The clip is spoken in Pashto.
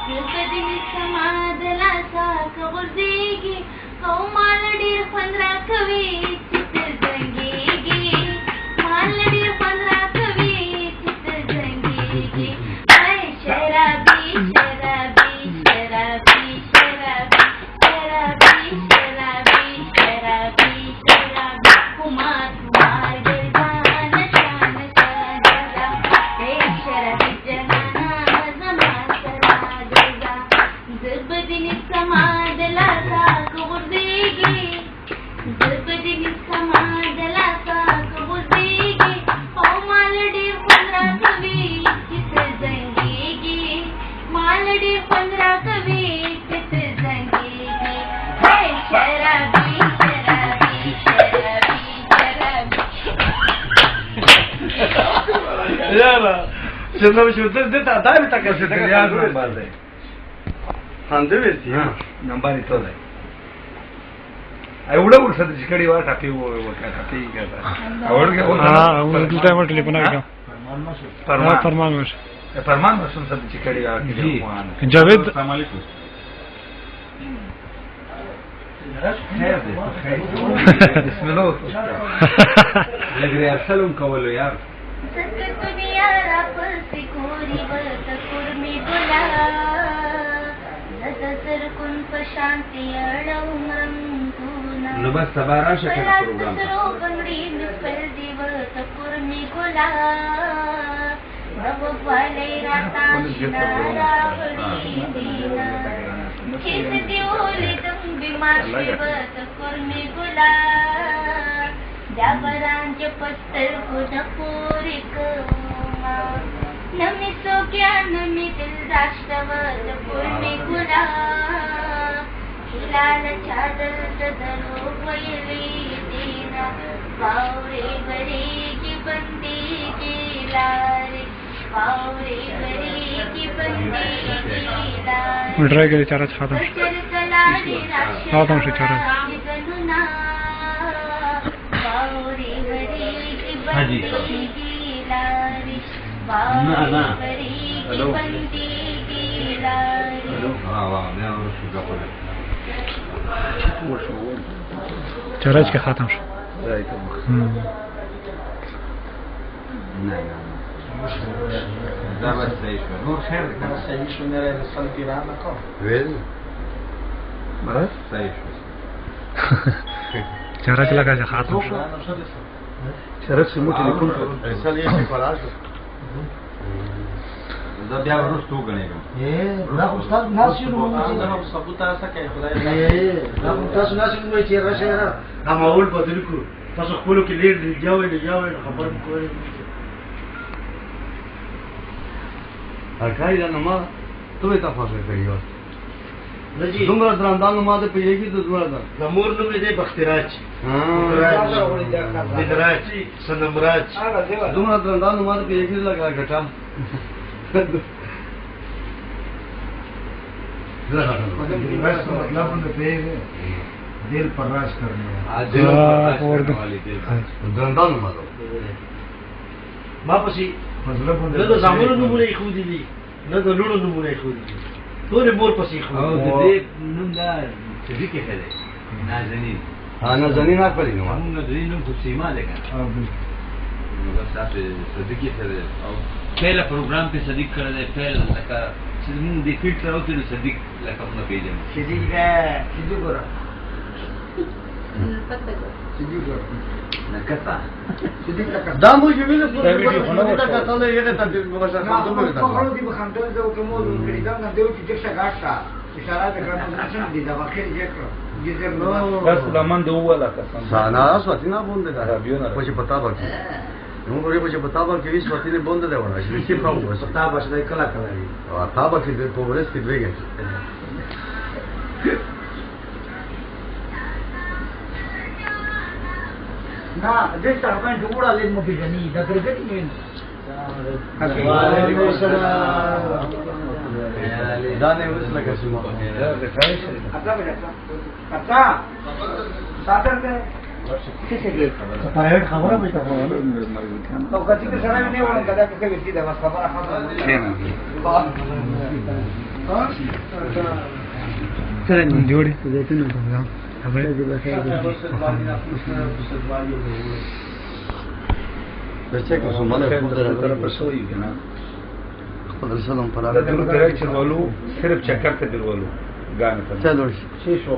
بدني سما دلاسا كغزيجي قومال ډیر خوند راکوي چې ته زنګېږي مال ډیر خوند راکوي چې ته زنګېږي وای شرابي شرابي شرابي شرابي شرابي شرابي شرابي شرابي कुमार कुमार गिरदान शान शानदा हे शरबी जहाना जमा सरा देगा जबदनी समादला सा कुर्देगी जबदनी समादला सा कुर्देगी ओ मालडी 15 कवी चित जंगेगी मालडी 15 कवी चित जंगेगी हे शराबी शराबी शराबी Iară, ce nu știu, de ta, dai uita că se te ia în bază. Am de vezi, n-am bani tot. Ai उडा उडसा त्याची कडी वा टाकी काय टाकी काय आवड घ्या हां उलटा टाइम टेलिफोन आहे फरमान फरमान बसून त्याची कडी वा जावेद بسم الله لګري ارسلون کولو یار दुनिया रापसी कोरी वत कुर्मी गुला नजर कुन शांति अडवमरम गुना नो बस सभा राशा का प्रोग्राम सरो बंगडी मिस्पल दिवत कुर्मी गुला नव वाले राता शिनारावडी दीना किस दिवली तुम बीमार शिवत कुर्मी गुला जाबरांचे पत्तर कुठपुरी कमा नमी सोक्या नमी दिल राष्ट्रवत पूर्णी गुला हिलाल चादर सदरो वयली दीना पावरे बरी की बंदी गिलारे पावरे बरी की बंदी गिलारे ट्राय केले चारच खाता खाता चारच हाँ जी ना ना हेलो हेलो हाँ वाह मैं और शुगर पर चारच के खाता ده بس تعيش نور خير كان تعيش ونرى الصلاه رانا كو وين بس تعيش चारच लगा खाता شرط سموټ لیکون رسال یې فراز دا بیا ورستو غنیږم دا استاد ناسیو نو دا ثبوت تاسو کې خدای دا تاسو ناسیو نو چې راشه هم اول بدل کو تاسو خپل کې لیر دی جاوې خبر کوی هرکای دا نو ما ته ته فاصله کړیو نجی دومره درندانو ما ته پیږي د دومره ده نمور نو دې بختراج بدراج سنمراج دومره درندانو ما ته پیږي لگا غټا मतलब दिल पर राज करने درندانو ما واپسی मतलब نه د زامنو نمونه خو دي نه د لونو نمونه خو دي ټول مور پسې خو او د دې نوم دا چې دې کې خله نازنین ها نازنین اکبر نو موږ د دې نوم په سیمه ده نو بس تاسو صدیقی خله او پهلا پروګرام په صدیق کړل دی پهلا لکه چې موږ د فلټر او د صدیق لکه موږ پیژنو صدیق ګورا صدیق ګورا نکتا صدیق کا دا مو چې ویل په دې کته له یغه ته د مغشر خاطر په خپل دي بخندل دا کومو کړي دا نه دیو چې څه غاټا اشاره د ګرام نشن دي دا واخر یې کړو بس لمن دی ولا قسم سانا سوتینا بونده دا پوجي پتا ورته نو غوړي پوجي پتا ورته ویس سوتینه بونده دی ونه چې په کوم وسه پتا بس دای کلا کلا دی او تابه کې په ورس کې دویږي ना दे तरफां जुड़ा ले मो बिजनी दा गरगटी में وعلیکم السلام دا نه وس لکه سمو अच्छा सागर में किसे के प्राइवेट खबर है बेटा तो गति के सराय में नहीं होना कदा के व्यक्ति दा बस खबर جوړي بچه که سمانه خود طرف شوی کنه خود رسالم دا دلو درای چه ولو صرف چکر ته درولو ګانه ته چلو شي شو